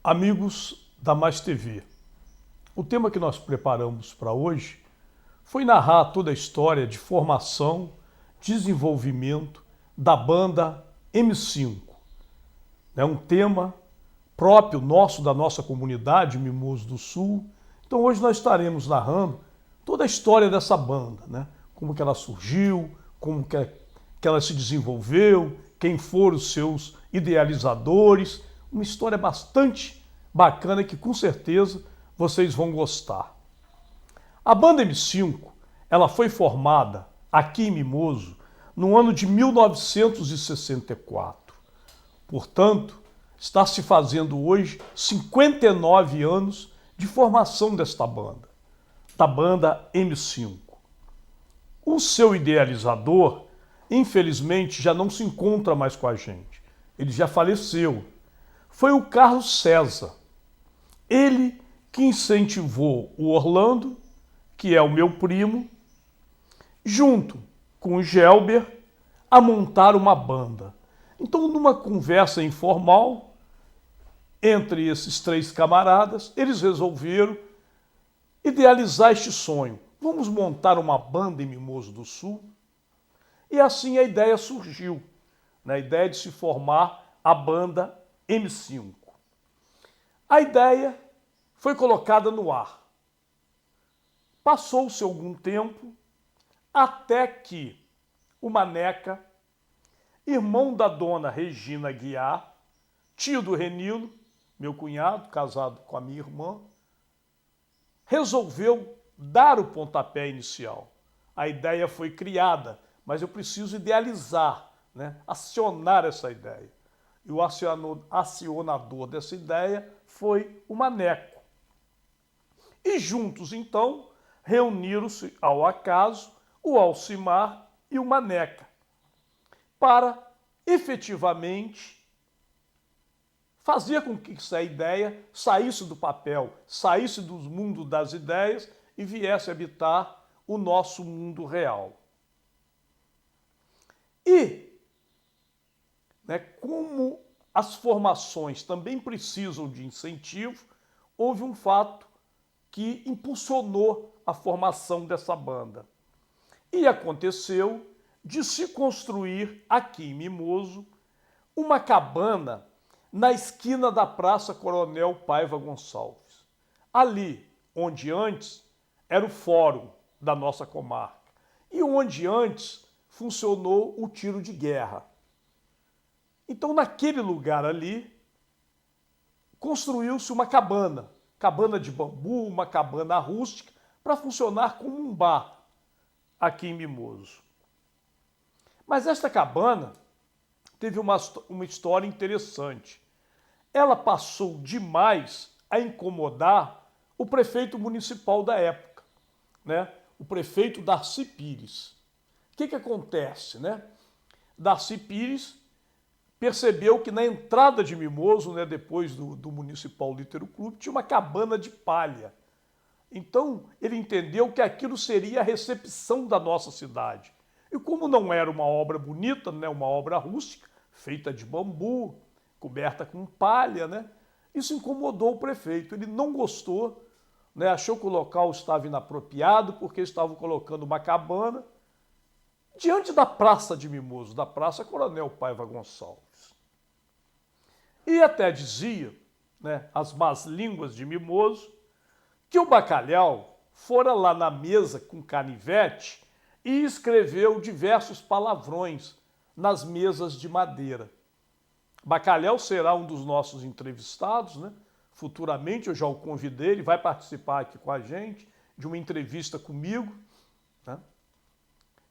Amigos da Mais TV, o tema que nós preparamos para hoje foi narrar toda a história de formação, desenvolvimento da banda M5. É um tema próprio nosso, da nossa comunidade Mimoso do Sul. Então hoje nós estaremos narrando toda a história dessa banda, né? Como que ela surgiu, como que ela se desenvolveu, quem foram os seus idealizadores. Uma história bastante bacana que com certeza vocês vão gostar. A banda M5, ela foi formada aqui em Mimoso no ano de 1964. Portanto, está se fazendo hoje 59 anos de formação desta banda, da banda M5. O seu idealizador, infelizmente, já não se encontra mais com a gente. Ele já faleceu. Foi o Carlos César. Ele que incentivou o Orlando, que é o meu primo, junto com o Gelber, a montar uma banda. Então, numa conversa informal entre esses três camaradas, eles resolveram idealizar este sonho. Vamos montar uma banda em Mimoso do Sul? E assim a ideia surgiu, a ideia de se formar a banda M5. A ideia foi colocada no ar. Passou-se algum tempo até que o Maneca, irmão da dona Regina Guiar, tio do Renilo, meu cunhado, casado com a minha irmã, resolveu dar o pontapé inicial. A ideia foi criada, mas eu preciso idealizar, acionar essa ideia. E o acionador dessa ideia foi o Maneco. E juntos, então, reuniram-se ao acaso o Alcimar e o Maneca para, efetivamente, fazer com que essa ideia saísse do papel, saísse do mundo das ideias e viesse habitar o nosso mundo real. E, como as formações também precisam de incentivo, houve um fato que impulsionou a formação dessa banda. E aconteceu de se construir aqui em Mimoso uma cabana na esquina da Praça Coronel Paiva Gonçalves. Ali, onde antes era o fórum da nossa comarca e onde antes funcionou o tiro de guerra. Então, naquele lugar ali, construiu-se uma cabana de bambu, uma cabana rústica, para funcionar como um bar aqui em Mimoso. Mas esta cabana teve uma história interessante. Ela passou demais a incomodar o prefeito municipal da época, o prefeito Darcy Pires. O que acontece? Darcy Pires percebeu que na entrada de Mimoso, depois do Municipal Litero Clube, tinha uma cabana de palha. Então, ele entendeu que aquilo seria a recepção da nossa cidade. E como não era uma obra bonita, uma obra rústica, feita de bambu, coberta com palha, isso incomodou o prefeito. Ele não gostou, achou que o local estava inapropriado, porque estavam colocando uma cabana diante da Praça de Mimoso, da Praça Coronel Paiva Gonçalves. E até dizia, as más línguas de Mimoso, que o Bacalhau fora lá na mesa com canivete e escreveu diversos palavrões nas mesas de madeira. Bacalhau será um dos nossos entrevistados, Futuramente eu já o convidei, ele vai participar aqui com a gente de uma entrevista comigo,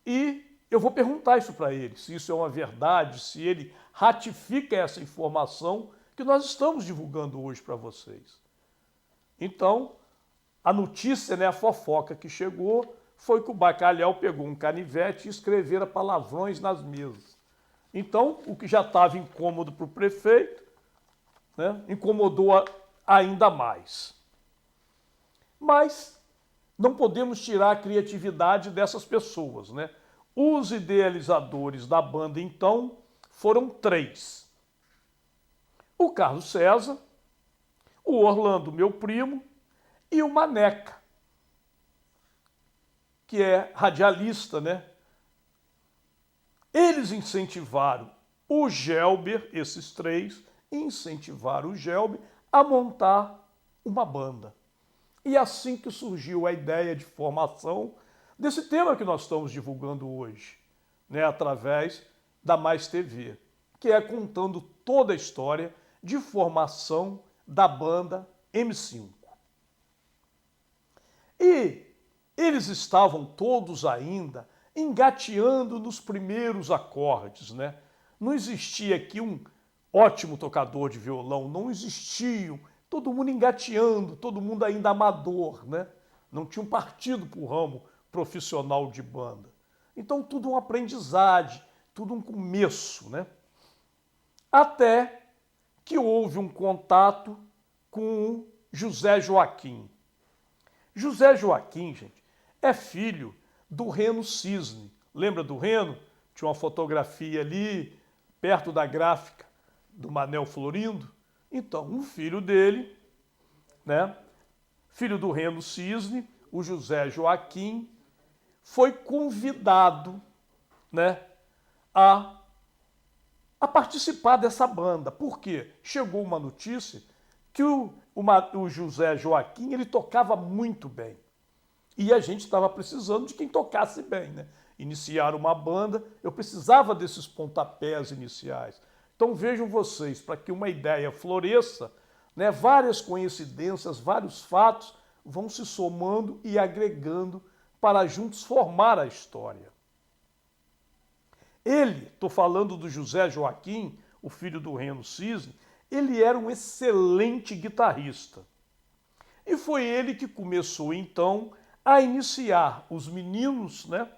E eu vou perguntar isso para ele, se isso é uma verdade, se ele ratifica essa informação que nós estamos divulgando hoje para vocês. Então, a notícia, a fofoca que chegou, foi que o Bacalhau pegou um canivete e escrevera palavrões nas mesas. Então, o que já estava incômodo para o prefeito, incomodou ainda mais. Mas não podemos tirar a criatividade dessas pessoas, Os idealizadores da banda, então, foram três. O Carlos César, o Orlando, meu primo, e o Maneca, que é radialista, né? Eles incentivaram o Gelber, esses três, incentivaram o Gelber a montar uma banda. E assim que surgiu a ideia de formação desse tema que nós estamos divulgando hoje, né, através da Mais TV, que é contando toda a história de formação da banda M5. E eles estavam todos ainda engateando nos primeiros acordes, né? Não existia aqui um ótimo tocador de violão, não existiam, todo mundo engateando, todo mundo ainda amador, né? Não tinha um partido para o ramo profissional de banda. Então tudo um aprendizagem, tudo um começo, né? Até que houve um contato com o José Joaquim. José Joaquim, gente, é filho do Reno Cisne. Lembra do Reno? Tinha uma fotografia ali, perto da gráfica do Manel Florindo. Então, um filho dele, né, filho do Reno Cisne, o José Joaquim, foi convidado, né, a participar dessa banda. Por quê? Chegou uma notícia que o José Joaquim ele tocava muito bem. E a gente estava precisando de quem tocasse bem, né? Iniciar uma banda, eu precisava desses pontapés iniciais. Então vejam vocês, para que uma ideia floresça, né, várias coincidências, vários fatos vão se somando e agregando para juntos formar a história. Ele, estou falando do José Joaquim, o filho do Reno Cisne, ele era um excelente guitarrista. E foi ele que começou, então, a iniciar os meninos, né,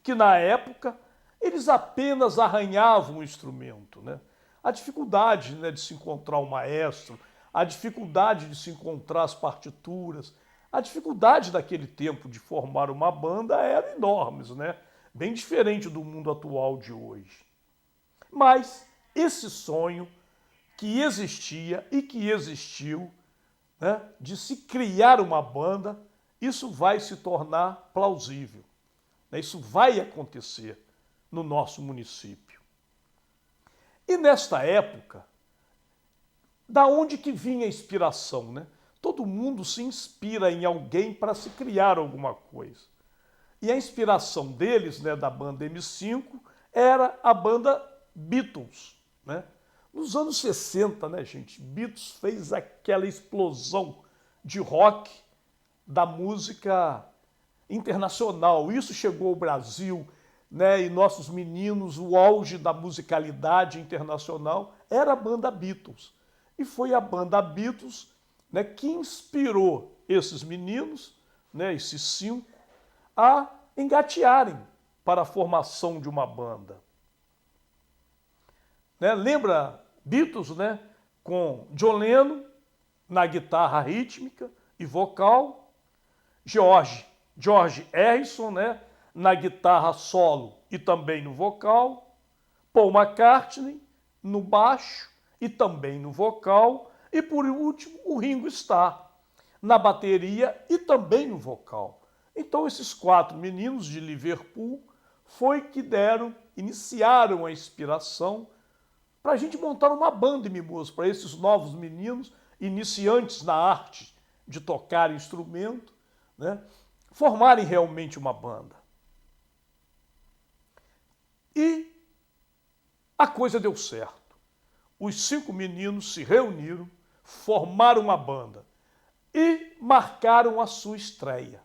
que na época eles apenas arranhavam o instrumento, né? A dificuldade, né, de se encontrar um maestro, a dificuldade de se encontrar as partituras, a dificuldade daquele tempo de formar uma banda eram enormes, né? Bem diferente do mundo atual de hoje. Mas esse sonho que existia e que existiu, né, de se criar uma banda, isso vai se tornar plausível. Né? Isso vai acontecer no nosso município. E nesta época, da onde que vinha a inspiração, né? Todo mundo se inspira em alguém para se criar alguma coisa. E a inspiração deles, né, da banda M5, era a banda Beatles, né? Nos anos 60, né, gente, Beatles fez aquela explosão de rock da música internacional. Isso chegou ao Brasil, né, e nossos meninos, o auge da musicalidade internacional era a banda Beatles. E foi a banda Beatles, né, que inspirou esses meninos, né, esses 5, a engatearem para a formação de uma banda. Né, lembra Beatles, né, com John Lennon na guitarra rítmica e vocal, George Harrison, né, na guitarra solo e também no vocal, Paul McCartney no baixo e também no vocal, e por último o Ringo Starr na bateria e também no vocal. Então esses 4 meninos de Liverpool foi que iniciaram a inspiração para a gente montar uma banda em Mimoso, para esses novos meninos, iniciantes na arte de tocar instrumento, né, formarem realmente uma banda. E a coisa deu certo. Os 5 meninos se reuniram, formaram uma banda e marcaram a sua estreia.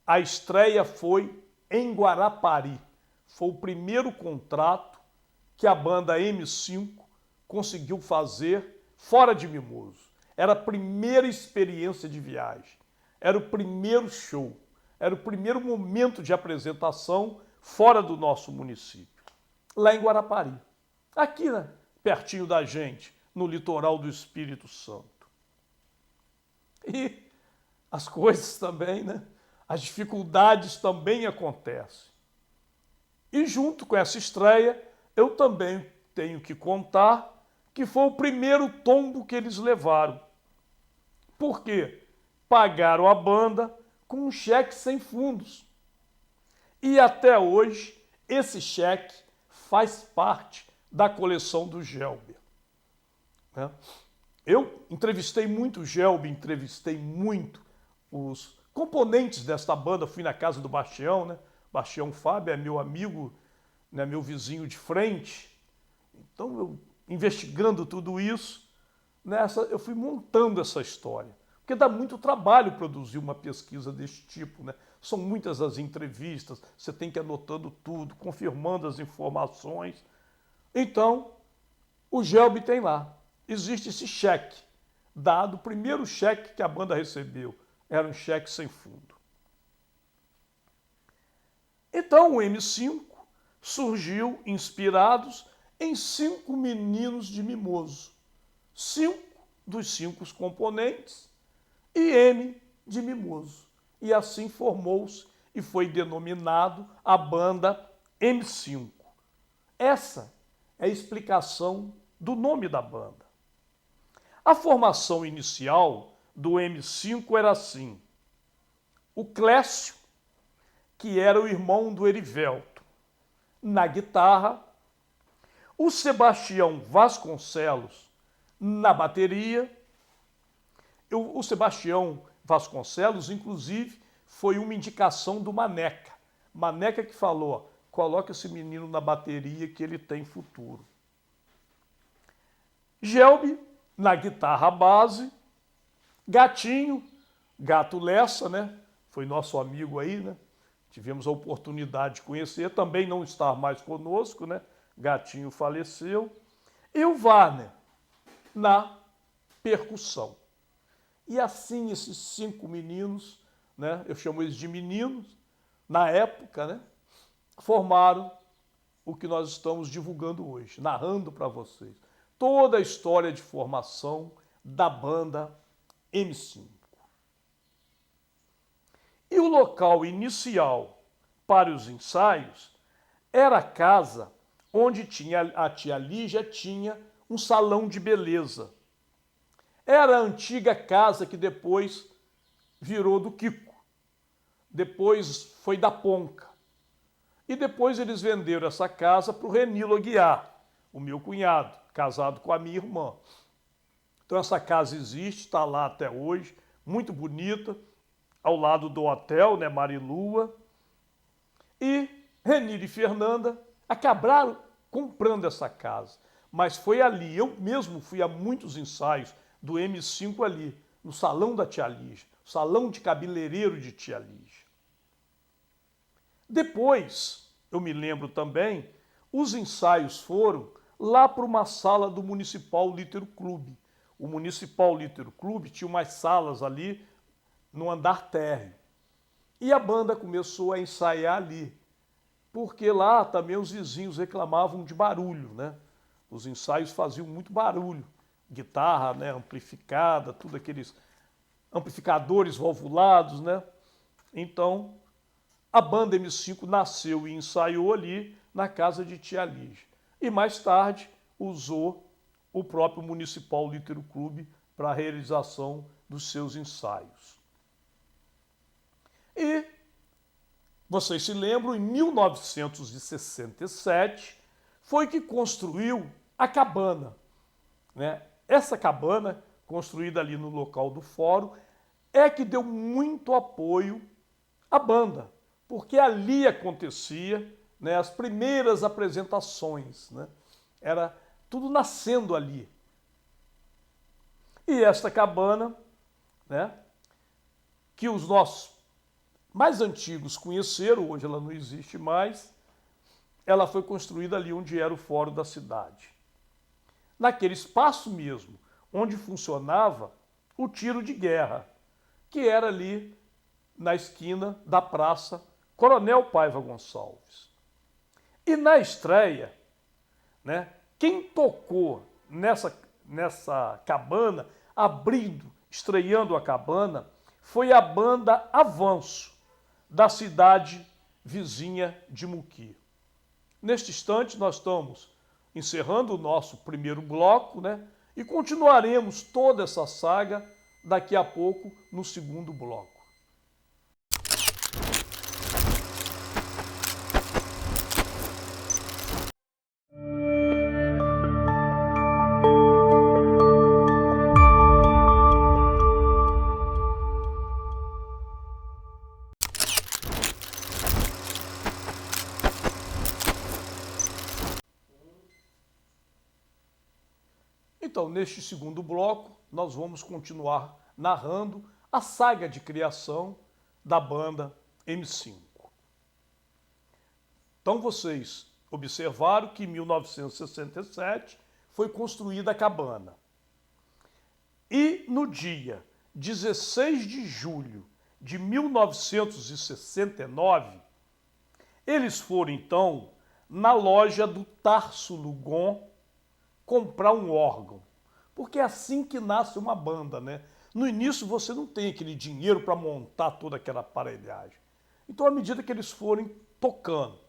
A estreia foi em Guarapari. Foi o primeiro contrato que a banda M5 conseguiu fazer fora de Mimoso. Era a primeira experiência de viagem. Era o primeiro show. Era o primeiro momento de apresentação fora do nosso município. Lá em Guarapari. Aqui, né, pertinho da gente, no litoral do Espírito Santo. E as coisas também, né? As dificuldades também acontecem. E junto com essa estreia, eu também tenho que contar que foi o primeiro tombo que eles levaram. Por quê? Pagaram a banda com um cheque sem fundos. E até hoje, esse cheque faz parte da coleção do Gelbi. Né? Eu entrevistei muito o Gelbi, entrevistei muito os componentes desta banda, fui na casa do Bastião, né? Bastião Fábio é meu amigo, né? Meu vizinho de frente. Então, eu investigando tudo isso, eu fui montando essa história. Porque dá muito trabalho produzir uma pesquisa desse tipo, né? São muitas as entrevistas, você tem que ir anotando tudo, confirmando as informações. Então, o Gelbi tem lá. Existe esse cheque dado, o primeiro cheque que a banda recebeu era um cheque sem fundo. Então, o M5 surgiu inspirados em 5 meninos de Mimoso. 5 dos 5 componentes e M de Mimoso. E assim formou-se e foi denominado a banda M5. Essa é a explicação do nome da banda. A formação inicial do M5 era assim: o Clécio, que era o irmão do Erivelto, na guitarra, o Sebastião Vasconcelos na bateria. O Sebastião Vasconcelos, inclusive, foi uma indicação do Maneca. Maneca que falou: coloca esse menino na bateria que ele tem futuro. Gelbi na guitarra base, Gatinho, Gato Lessa, né? Foi nosso amigo aí, né? Tivemos a oportunidade de conhecer, também não está mais conosco, né? Gatinho faleceu. E o Wagner na percussão. E assim esses 5 meninos, né? Eu chamo eles de meninos, na época, né? Formaram o que nós estamos divulgando hoje, narrando para vocês toda a história de formação da banda M5. E o local inicial para os ensaios era a casa onde a tia Lígia tinha um salão de beleza. Era a antiga casa que depois virou do Kiko. Depois foi da Ponca. E depois eles venderam essa casa para o Renilo Aguiar, o meu cunhado, casado com a minha irmã. Então essa casa existe, está lá até hoje, muito bonita, ao lado do hotel, né, Marilua. E Renilo e Fernanda acabaram comprando essa casa. Mas foi ali, eu mesmo fui a muitos ensaios do M5 ali, no salão da tia Lígia, salão de cabeleireiro de tia Lígia. Depois, eu me lembro também, os ensaios foram lá para uma sala do Municipal Lítero Clube. O Municipal Lítero Clube tinha umas salas ali no andar térreo. E a banda começou a ensaiar ali, porque lá também os vizinhos reclamavam de barulho, né? Os ensaios faziam muito barulho. Guitarra, né, amplificada, tudo aqueles amplificadores valvulados, né? Então, a banda M5 nasceu e ensaiou ali na casa de tia Lígia. E mais tarde usou o próprio Municipal Lítero Clube para a realização dos seus ensaios. E vocês se lembram, em 1967 foi que construiu a cabana, né? Essa cabana, construída ali no local do fórum, é que deu muito apoio à banda, porque ali acontecia, né, as primeiras apresentações, né? Era tudo nascendo ali. E esta cabana, né, que os nossos mais antigos conheceram, hoje ela não existe mais, ela foi construída ali onde era o fórum da cidade. Naquele espaço mesmo, onde funcionava o tiro de guerra, que era ali na esquina da Praça Coronel Paiva Gonçalves. E na estreia, né, quem tocou nessa cabana, estreando a cabana, foi a banda Avanço, da cidade vizinha de Muqui. Neste instante, nós estamos encerrando o nosso primeiro bloco, né? E continuaremos toda essa saga daqui a pouco no segundo bloco. Então, neste segundo bloco, nós vamos continuar narrando a saga de criação da banda M5. Então, vocês observaram que em 1967 foi construída a cabana. E no dia 16 de julho de 1969, eles foram, então, na loja do Tarso Lugon comprar um órgão. Porque é assim que nasce uma banda, né? No início você não tem aquele dinheiro para montar toda aquela aparelhagem. Então, à medida que eles foram tocando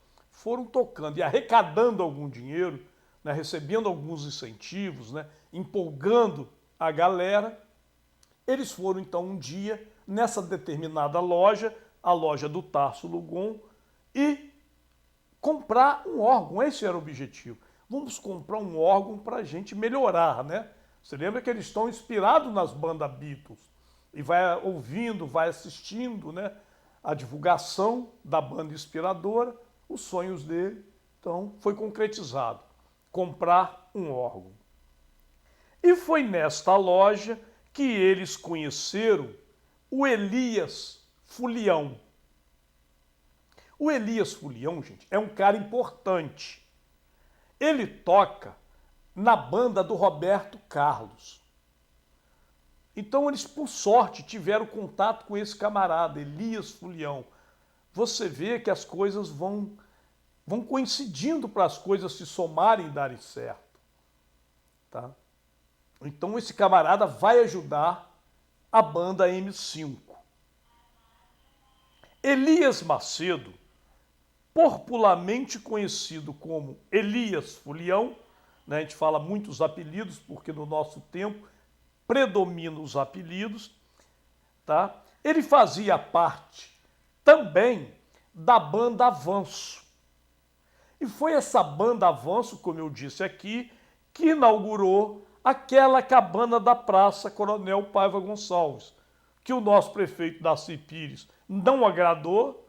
e arrecadando algum dinheiro, né, recebendo alguns incentivos, né, empolgando a galera, eles foram então um dia nessa determinada loja, a loja do Tarso Lugon, e comprar um órgão. Esse era o objetivo. Vamos comprar um órgão para a gente melhorar, né? Você lembra que eles estão inspirados nas bandas Beatles e vai ouvindo, vai assistindo, né, a divulgação da banda inspiradora, os sonhos dele. Então, foi concretizado, comprar um órgão. E foi nesta loja que eles conheceram o Elias Fulião. O Elias Fulião, gente, é um cara importante. Ele toca na banda do Roberto Carlos. Então eles, por sorte, tiveram contato com esse camarada, Elias Fulião. Você vê que as coisas vão coincidindo para as coisas se somarem e darem certo. Tá? Então esse camarada vai ajudar a banda M5. Elias Macedo, popularmente conhecido como Elias Fulião, né? A gente fala muitos apelidos, porque no nosso tempo predominam os apelidos, tá? Ele fazia parte também da banda Avanço. E foi essa banda Avanço, como eu disse aqui, que inaugurou aquela cabana da Praça Coronel Paiva Gonçalves, que o nosso prefeito Darcy Pires não agradou,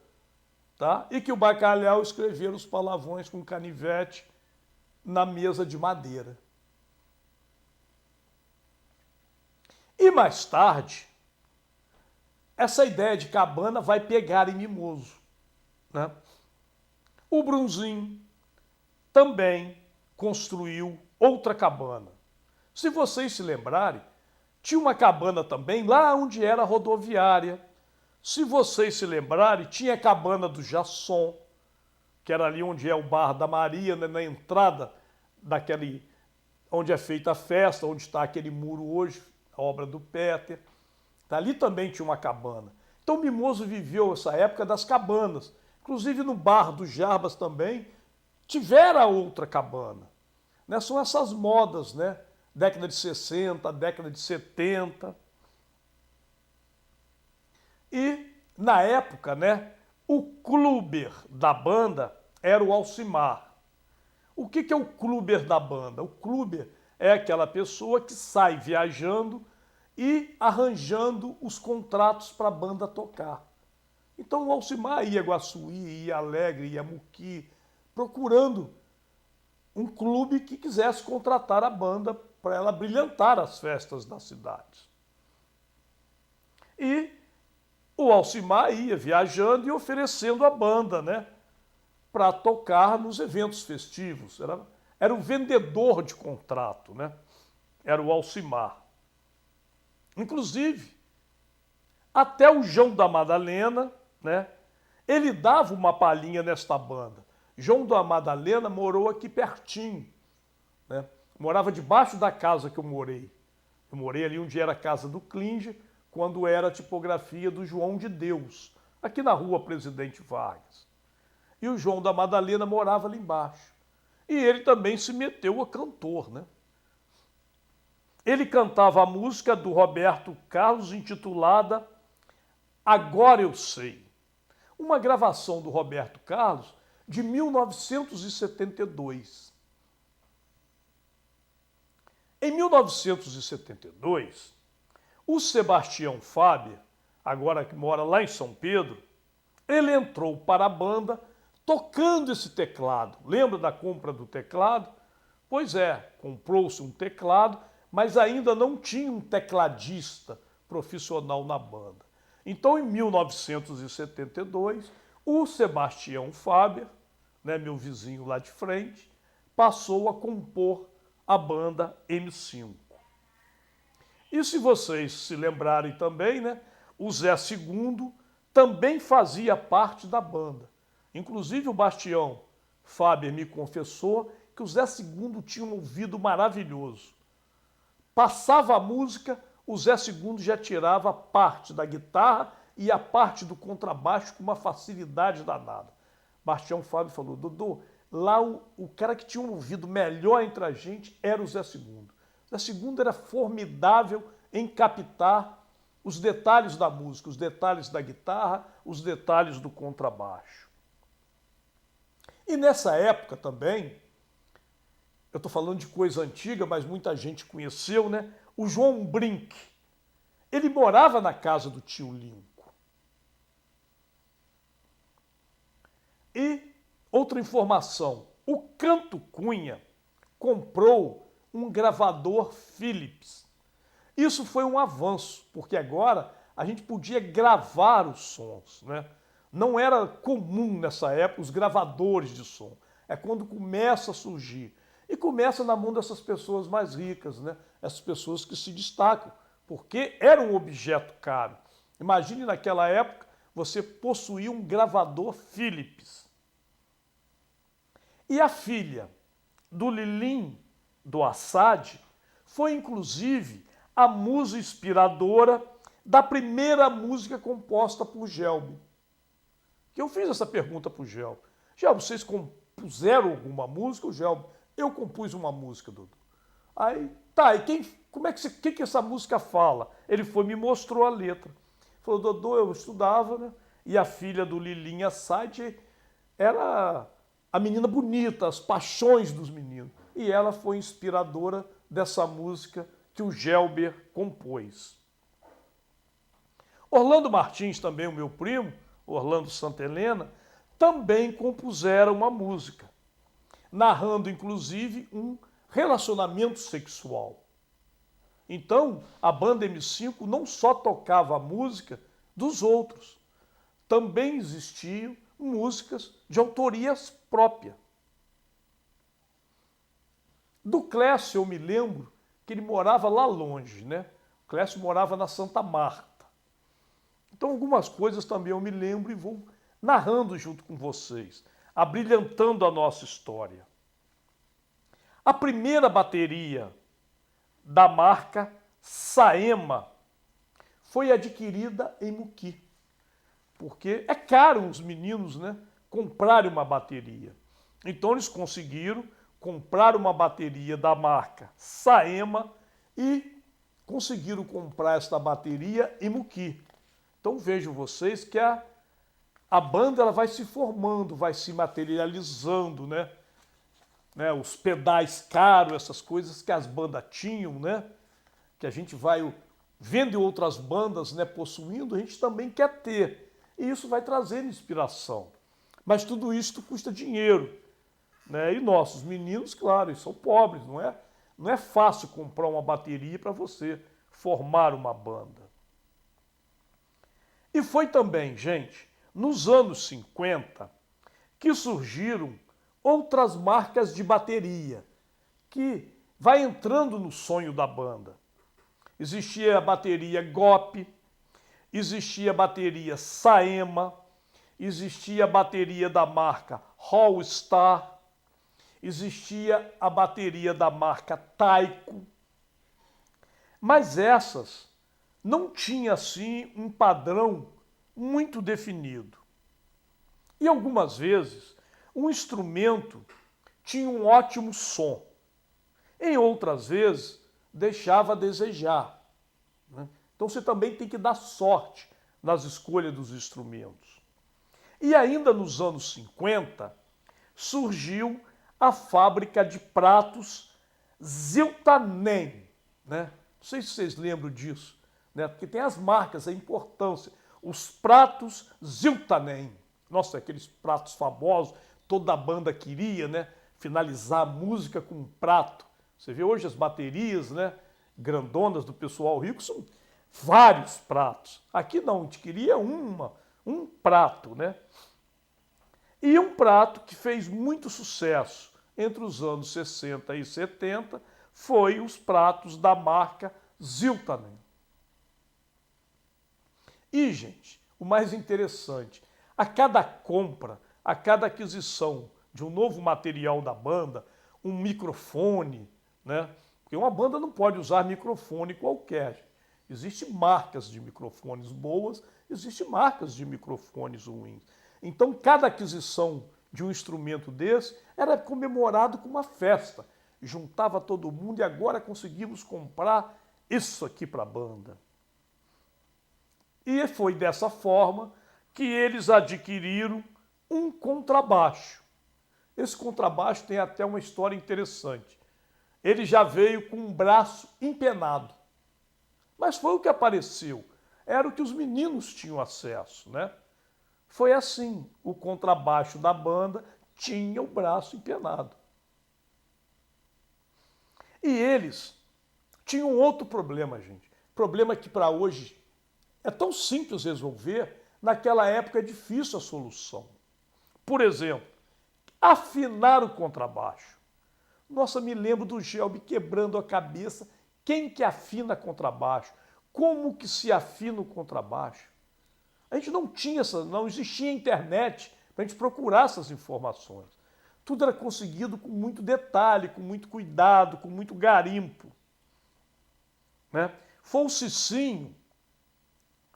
tá? E que o Bacalhau escreveu os palavrões com canivete na mesa de madeira. E mais tarde, essa ideia de cabana vai pegar em Mimoso, né? O Brunzinho também construiu outra cabana. Se vocês se lembrarem, tinha uma cabana também lá onde era a rodoviária. Se vocês se lembrarem, tinha a cabana do Jasson, que era ali onde é o Bar da Maria, né, na entrada daquele, onde é feita a festa, onde está aquele muro hoje, a obra do Peter. Ali também tinha uma cabana. Então Mimoso viveu essa época das cabanas. Inclusive no Bar do Jarbas também tivera outra cabana. Né? São essas modas, né? Década de 60, década de 70. E, na época, né, o cluber da banda era o Alcimar. O que é o cluber da banda? O cluber é aquela pessoa que sai viajando e arranjando os contratos para a banda tocar. Então o Alcimar ia a Guaçuí, ia a Alegre, ia a Muqui, procurando um clube que quisesse contratar a banda para ela brilhantar as festas das cidades. E o Alcimar ia viajando e oferecendo a banda, né, para tocar nos eventos festivos. Era o vendedor de contrato, né? Era o Alcimar. Inclusive, até o João da Madalena, né, ele dava uma palhinha nesta banda. João da Madalena morou aqui pertinho, né? Morava debaixo da casa que eu morei. Eu morei ali onde era a casa do Klinger, quando era a tipografia do João de Deus, aqui na rua Presidente Vargas. E o João da Madalena morava ali embaixo. E ele também se meteu a cantor, né? ele cantava a música do Roberto Carlos intitulada Agora Eu Sei. Uma gravação do Roberto Carlos de 1972. Em 1972, o Sebastião Faber, agora que mora lá em São Pedro, ele entrou para a banda tocando esse teclado. Lembra da compra do teclado? Pois é, comprou-se um teclado, mas ainda não tinha um tecladista profissional na banda. Então, em 1972, o Sebastião Faber, meu vizinho lá de frente, passou a compor a banda M5. E se vocês se lembrarem também, o Zé II também fazia parte da banda. Inclusive o Bastião Faber me confessou que o Zé II tinha um ouvido maravilhoso. Passava a música, o Zé II já tirava parte da guitarra e a parte do contrabaixo com uma facilidade danada. Bastião Faber falou, Dodô, lá o cara que tinha um ouvido melhor entre a gente era o Zé II. O Zé II era formidável em captar os detalhes da música, os detalhes da guitarra, os detalhes do contrabaixo. E nessa época também, eu estou falando de coisa antiga, mas muita gente conheceu, o João Brink. Ele morava na casa do tio Linco. E outra informação, o Canto Cunha comprou um gravador Philips. Isso foi um avanço, porque agora a gente podia gravar os sons, Não era comum nessa época os gravadores de som. É quando começa a surgir. E começa na mão dessas pessoas mais ricas, Essas pessoas que se destacam, porque era um objeto caro. Imagine naquela época você possuir um gravador Philips. E a filha do Lilim do Assad foi inclusive a musa inspiradora da primeira música composta por Gelbi. Que eu fiz essa pergunta para o Gelbi. Gelbi, vocês compuseram alguma música? O Gelbi, eu compus uma música, Dudu. Aí, tá, e que essa música fala? Ele foi me mostrou a letra. Falou, Dodô, eu estudava, e a filha do Lilim Assad era a menina bonita, as paixões dos meninos. E ela foi inspiradora dessa música que o Gelber compôs. Orlando Martins, também o meu primo, Orlando Santa Helena, também compuseram uma música, narrando inclusive um relacionamento sexual. Então, a banda M5 não só tocava a música dos outros, também existiam músicas de autoria própria. Do Clécio eu me lembro que ele morava lá longe, O Clécio morava na Santa Marta. Então algumas coisas também eu me lembro e vou narrando junto com vocês, abrilhantando a nossa história. A primeira bateria da marca Saema foi adquirida em Muqui, porque é caro os meninos, comprarem uma bateria. Então eles conseguiram comprar uma bateria da marca Saema e conseguiram comprar esta bateria em Muqui. Então vejam vocês que a banda ela vai se formando, vai se materializando, Os pedais caros, essas coisas que as bandas tinham, Que a gente vai vendo outras bandas, possuindo, a gente também quer ter. E isso vai trazer inspiração. Mas tudo isso custa dinheiro, E nossos meninos, claro, eles são pobres, não é? Não é fácil comprar uma bateria para você formar uma banda. E foi também, gente, nos anos 50, que surgiram outras marcas de bateria, que vai entrando no sonho da banda. Existia a bateria GOP, existia a bateria Saema, existia a bateria da marca All-Star, existia a bateria da marca Taiko, mas essas não tinham assim um padrão muito definido. E algumas vezes um instrumento tinha um ótimo som. Em outras vezes deixava a desejar, né? Então você também tem que dar sorte nas escolhas dos instrumentos. E ainda nos anos 50, surgiu a fábrica de pratos Ziltanen, né? Não sei se vocês lembram disso, né? Porque tem as marcas, a importância. Os pratos Ziltanen. Nossa, aqueles pratos famosos, toda a banda queria, né? Finalizar a música com um prato. Você vê hoje as baterias, né? Grandonas do pessoal rico, são vários pratos. Aqui não, a gente queria um prato, né? E um prato que fez muito sucesso entre os anos 60 e 70 foi os pratos da marca Ziltanen. E, gente, o mais interessante, a cada compra, a cada aquisição de um novo material da banda, um microfone, né? Porque uma banda não pode usar microfone qualquer. Existem marcas de microfones boas, existem marcas de microfones ruins. Então, cada aquisição de um instrumento desse era comemorado com uma festa. Juntava todo mundo e agora conseguimos comprar isso aqui para a banda. E foi dessa forma que eles adquiriram um contrabaixo. Esse contrabaixo tem até uma história interessante. Ele já veio com um braço empenado. Mas foi o que apareceu. Era o que os meninos tinham acesso, né? Foi assim, o contrabaixo da banda tinha o braço empenado. E eles tinham outro problema, gente. Problema que para hoje é tão simples resolver, naquela época é difícil a solução. Por exemplo, afinar o contrabaixo. Nossa, me lembro do Gelbi quebrando a cabeça. Quem que afina contrabaixo? Como que se afina o contrabaixo? A gente não tinha não existia internet para a gente procurar essas informações. Tudo era conseguido com muito detalhe, com muito cuidado, com muito garimpo, né? Foi o Cicinho,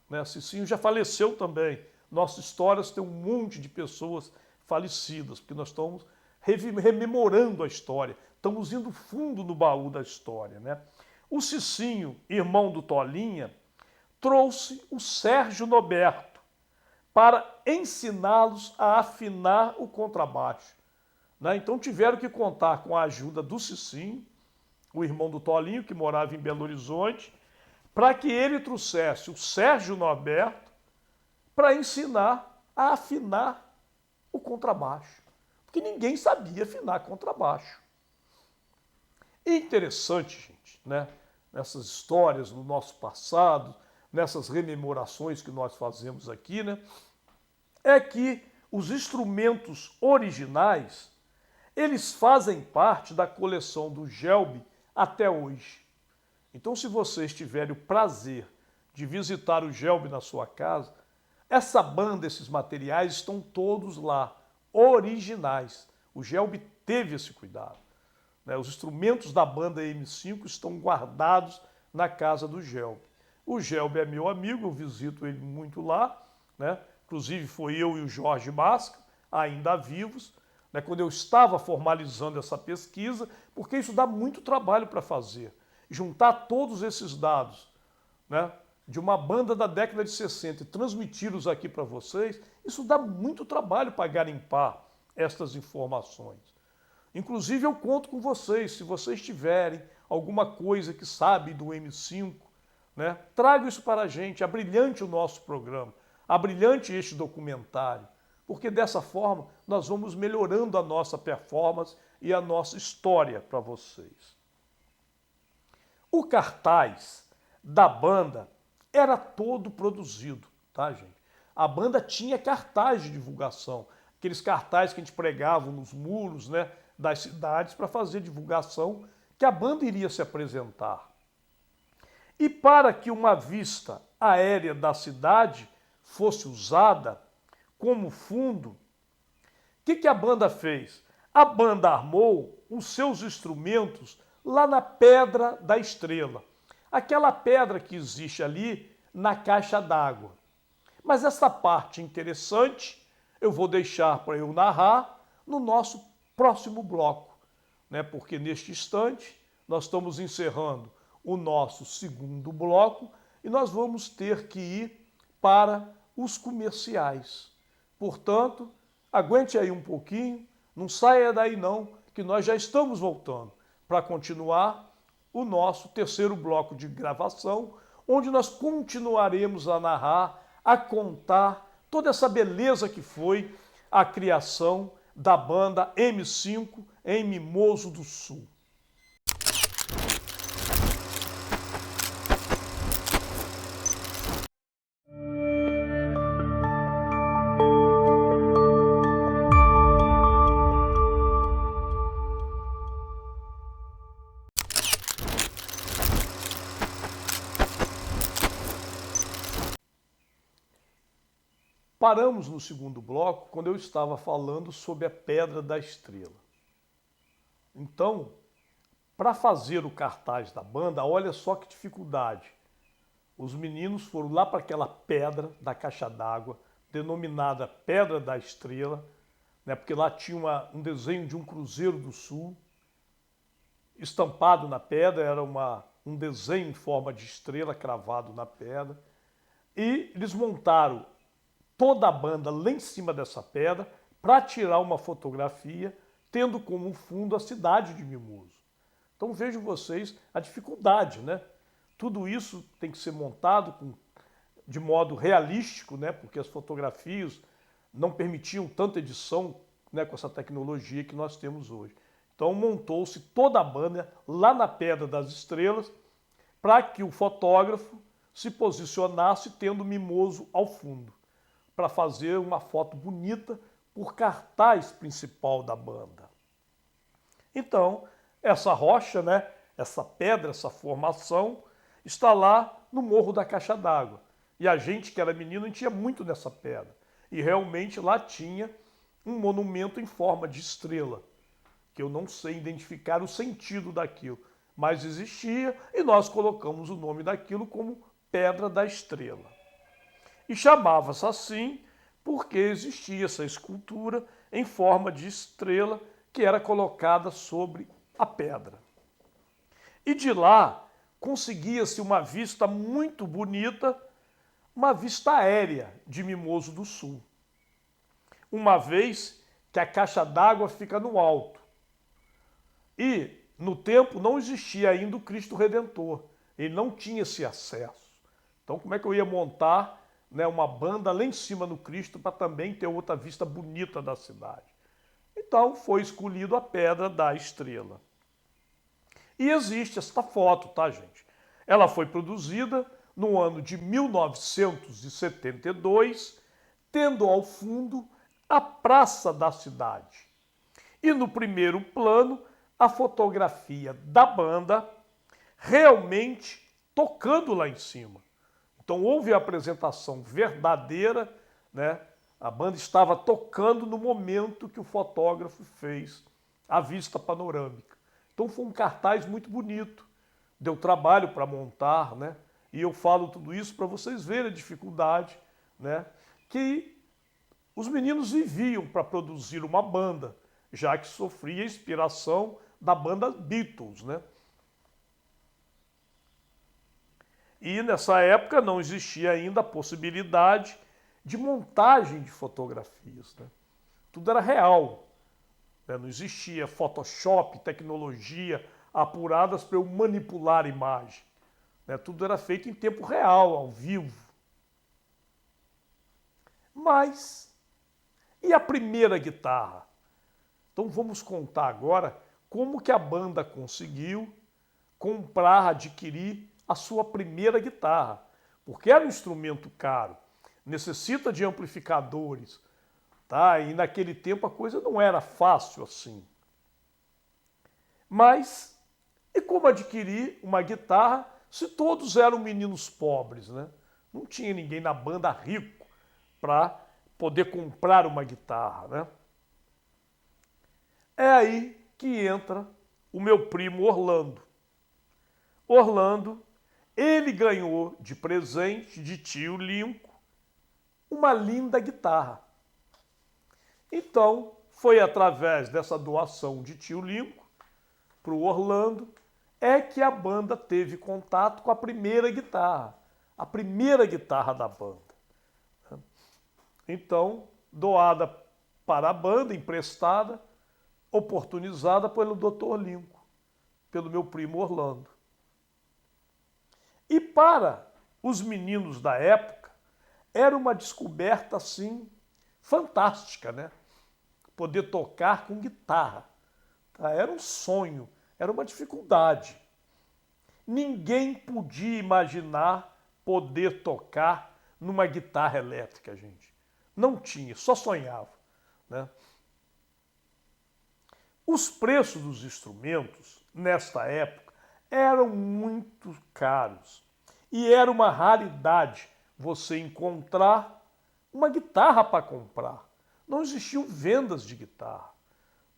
né? Cicinho já faleceu também. Nossas histórias tem um monte de pessoas falecidas, porque nós estamos rememorando a história, estamos indo fundo no baú da história, né? O Cicinho, irmão do Tolinha, trouxe o Sérgio Noberto para ensiná-los a afinar o contrabaixo, né? Então tiveram que contar com a ajuda do Cicinho, o irmão do Tolinho, que morava em Belo Horizonte, para que ele trouxesse o Sérgio Noberto para ensinar a afinar o contrabaixo. Porque ninguém sabia afinar contrabaixo. E interessante, gente, né? Nessas histórias no nosso passado, nessas rememorações que nós fazemos aqui, né? É que os instrumentos originais, eles fazem parte da coleção do Gelbi até hoje. Então, se vocês tiverem o prazer de visitar o Gelbi na sua casa, essa banda, esses materiais estão todos lá, originais. O Gelbi teve esse cuidado, né? Os instrumentos da banda M5 estão guardados na casa do Gelbi. O Gelbi é meu amigo, eu visito ele muito lá, né? Inclusive foi eu e o Jorge Masca, ainda vivos, né? Quando eu estava formalizando essa pesquisa, porque isso dá muito trabalho para fazer. Juntar todos esses dados, né, de uma banda da década de 60 e transmiti-los aqui para vocês, isso dá muito trabalho para garimpar estas informações. Inclusive eu conto com vocês, se vocês tiverem alguma coisa que sabe do M5, né, traga isso para a gente, abrilhante o nosso programa, abrilhante este documentário, porque dessa forma nós vamos melhorando a nossa performance e a nossa história para vocês. O cartaz da banda era todo produzido, tá, gente? A banda tinha cartaz de divulgação, aqueles cartazes que a gente pregava nos muros, né, das cidades para fazer divulgação que a banda iria se apresentar. E para que uma vista aérea da cidade fosse usada como fundo, o que a banda fez? A banda armou os seus instrumentos lá na Pedra da Estrela, aquela pedra que existe ali na caixa d'água. Mas essa parte interessante eu vou deixar para eu narrar no nosso próximo bloco, né? Porque neste instante nós estamos encerrando o nosso segundo bloco e nós vamos ter que ir para os comerciais. Portanto, aguente aí um pouquinho, não saia daí não, que nós já estamos voltando para continuar o nosso terceiro bloco de gravação, onde nós continuaremos a narrar, a contar toda essa beleza que foi a criação da banda M5 em Mimoso do Sul. Paramos no segundo bloco quando eu estava falando sobre a Pedra da Estrela. Então, para fazer o cartaz da banda, olha só que dificuldade. Os meninos foram lá para aquela pedra da caixa d'água, denominada Pedra da Estrela, né, porque lá tinha um desenho de um Cruzeiro do Sul, estampado na pedra, era um desenho em forma de estrela cravado na pedra, e eles montaram toda a banda lá em cima dessa pedra para tirar uma fotografia, tendo como fundo a cidade de Mimoso. Então vejam vocês a dificuldade, né? Tudo isso tem que ser montado de modo realístico, né? Porque as fotografias não permitiam tanta edição, né, com essa tecnologia que nós temos hoje. Então montou-se toda a banda lá na Pedra das Estrelas para que o fotógrafo se posicionasse tendo Mimoso ao fundo, para fazer uma foto bonita por cartaz principal da banda. Então, essa rocha, né, essa pedra, essa formação, está lá no Morro da Caixa d'Água. E a gente que era menino, a gente ia muito nessa pedra. E realmente lá tinha um monumento em forma de estrela, que eu não sei identificar o sentido daquilo, mas existia e nós colocamos o nome daquilo como Pedra da Estrela. E chamava-se assim porque existia essa escultura em forma de estrela que era colocada sobre a pedra. E de lá conseguia-se uma vista muito bonita, uma vista aérea de Mimoso do Sul. Uma vez que a caixa d'água fica no alto. E no tempo não existia ainda o Cristo Redentor. Ele não tinha esse acesso. Então como é que eu ia montar, né, uma banda lá em cima no Cristo para também ter outra vista bonita da cidade? Então foi escolhido a Pedra da Estrela. E existe esta foto, tá, gente? Ela foi produzida no ano de 1972, tendo ao fundo a praça da cidade. E no primeiro plano, a fotografia da banda realmente tocando lá em cima. Então houve a apresentação verdadeira, né? A banda estava tocando no momento que o fotógrafo fez a vista panorâmica. Então foi um cartaz muito bonito. Deu trabalho para montar, né? E eu falo tudo isso para vocês verem a dificuldade, né, que os meninos viviam para produzir uma banda, já que sofria inspiração da banda Beatles, né? E nessa época não existia ainda a possibilidade de montagem de fotografias, né? Tudo era real, né? Não existia Photoshop, tecnologia apuradas para eu manipular a imagem, né? Tudo era feito em tempo real, ao vivo. Mas, e a primeira guitarra? Então vamos contar agora como que a banda conseguiu comprar, adquirir a sua primeira guitarra, porque era um instrumento caro, necessita de amplificadores, tá? E naquele tempo a coisa não era fácil assim. Mas, e como adquirir uma guitarra se todos eram meninos pobres, né? Não tinha ninguém na banda rico para poder comprar uma guitarra, né? É aí que entra o meu primo Orlando. Orlando, ele ganhou de presente de tio Linco uma linda guitarra. Então, foi através dessa doação de tio Linco para o Orlando, é que a banda teve contato com a primeira guitarra da banda. Então, doada para a banda, emprestada, oportunizada pelo Dr. Lincoln, pelo meu primo Orlando. E para os meninos da época, era uma descoberta assim fantástica, né? Poder tocar com guitarra. Tá? Era um sonho, era uma dificuldade. Ninguém podia imaginar poder tocar numa guitarra elétrica, gente. Não tinha, só sonhava, né? Os preços dos instrumentos, nesta época, eram muito caros. E era uma raridade você encontrar uma guitarra para comprar. Não existiam vendas de guitarra,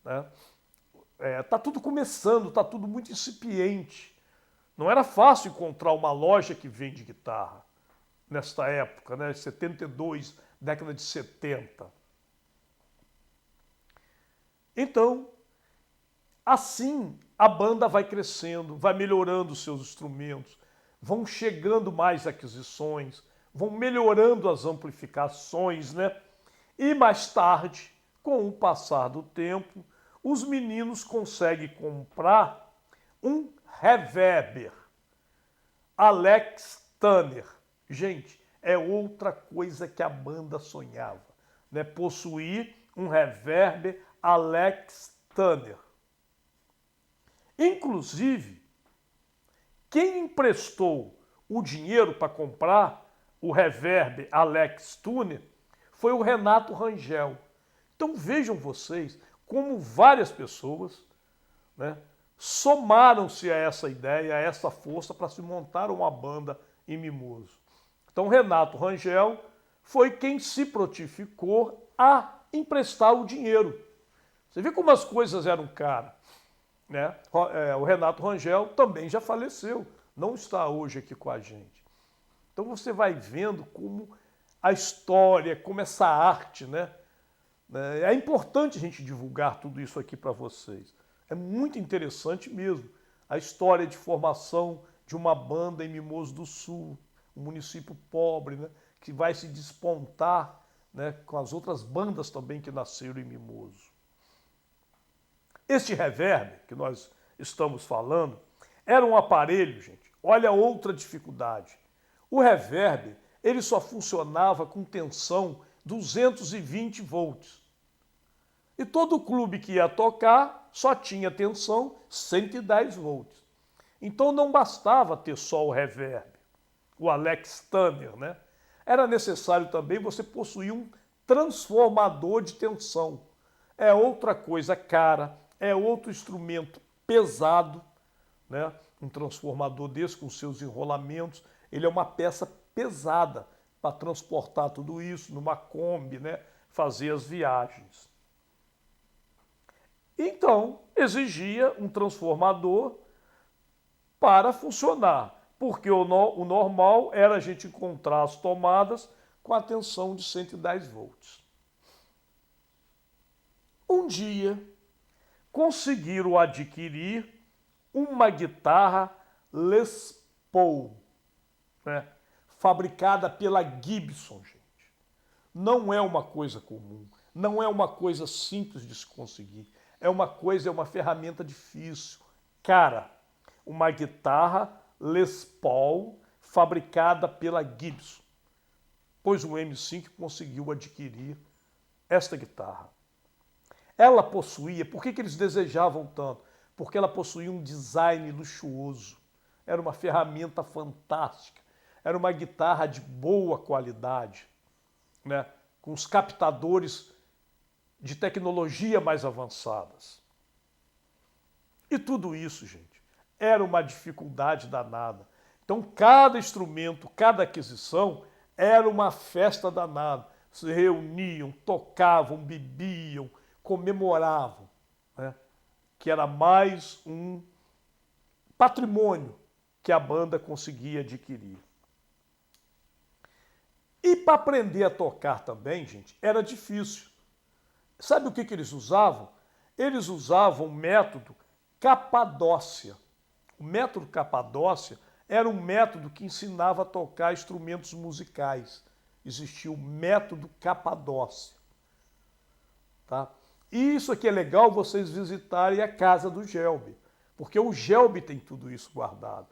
né? Tá tudo começando, tá tudo muito incipiente. Não era fácil encontrar uma loja que vende guitarra nesta época, né? 72, década de 70. Então, assim, a banda vai crescendo, vai melhorando os seus instrumentos, vão chegando mais aquisições, vão melhorando as amplificações, né? E mais tarde, com o passar do tempo, os meninos conseguem comprar um reverber Alex Turner. Gente, é outra coisa que a banda sonhava, né? Possuir um reverber Alex Turner. Inclusive, quem emprestou o dinheiro para comprar o reverber Alex Turner foi o Renato Rangel. Então vejam vocês como várias pessoas, né, somaram-se a essa ideia, a essa força para se montar uma banda em Mimoso. Então Renato Rangel foi quem se prontificou a emprestar o dinheiro. Você vê como as coisas eram caras, né? O Renato Rangel também já faleceu, não está hoje aqui com a gente. Então você vai vendo como a história, como essa arte, né? É importante a gente divulgar tudo isso aqui para vocês. É muito interessante mesmo a história de formação de uma banda em Mimoso do Sul, um município pobre, né? Que vai se despontar, né, com as outras bandas também que nasceram em Mimoso. Este reverb que nós estamos falando era um aparelho, gente. Olha outra dificuldade. O reverb, ele só funcionava com tensão 220 volts. E todo clube que ia tocar só tinha tensão 110 volts. Então não bastava ter só o reverb, o Alex Turner, né? Era necessário também você possuir um transformador de tensão. É outra coisa cara, é outro instrumento pesado, né? Um transformador desse com seus enrolamentos, ele é uma peça pesada para transportar tudo isso numa Kombi, né? Fazer as viagens. Então, exigia um transformador para funcionar, porque o normal era a gente encontrar as tomadas com a tensão de 110 volts. Um dia, conseguiram adquirir uma guitarra Les Paul, né? Fabricada pela Gibson, gente. Não é uma coisa comum, não é uma coisa simples de se conseguir. É uma ferramenta difícil. Cara, uma guitarra Les Paul fabricada pela Gibson. Pois o M5 conseguiu adquirir esta guitarra. Ela possuía, por que eles desejavam tanto? Porque ela possuía um design luxuoso. Era uma ferramenta fantástica. Era uma guitarra de boa qualidade, né? Com os captadores de tecnologia mais avançadas. E tudo isso, gente, era uma dificuldade danada. Então, cada instrumento, cada aquisição era uma festa danada. Se reuniam, tocavam, bebiam, comemoravam, né? Que era mais um patrimônio que a banda conseguia adquirir. E para aprender a tocar também, gente, era difícil. Sabe o que eles usavam? Eles usavam o método Capadócia. O método Capadócia era um método que ensinava a tocar instrumentos musicais. Existia o método Capadócia. Tá? E isso aqui é legal vocês visitarem a casa do Gelbi, porque o Gelbi tem tudo isso guardado.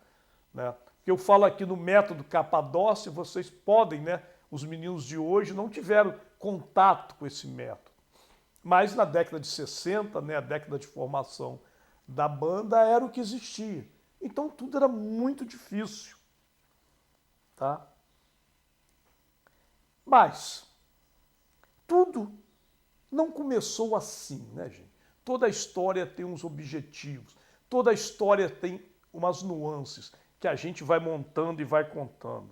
Né? Porque eu falo aqui no método Capadócia, vocês podem, né? Os meninos de hoje não tiveram contato com esse método. Mas na década de 60, né, a década de formação da banda, era o que existia. Então tudo era muito difícil. Tá? Mas tudo não começou assim, né, gente? Toda a história tem uns objetivos, toda a história tem umas nuances que a gente vai montando e vai contando.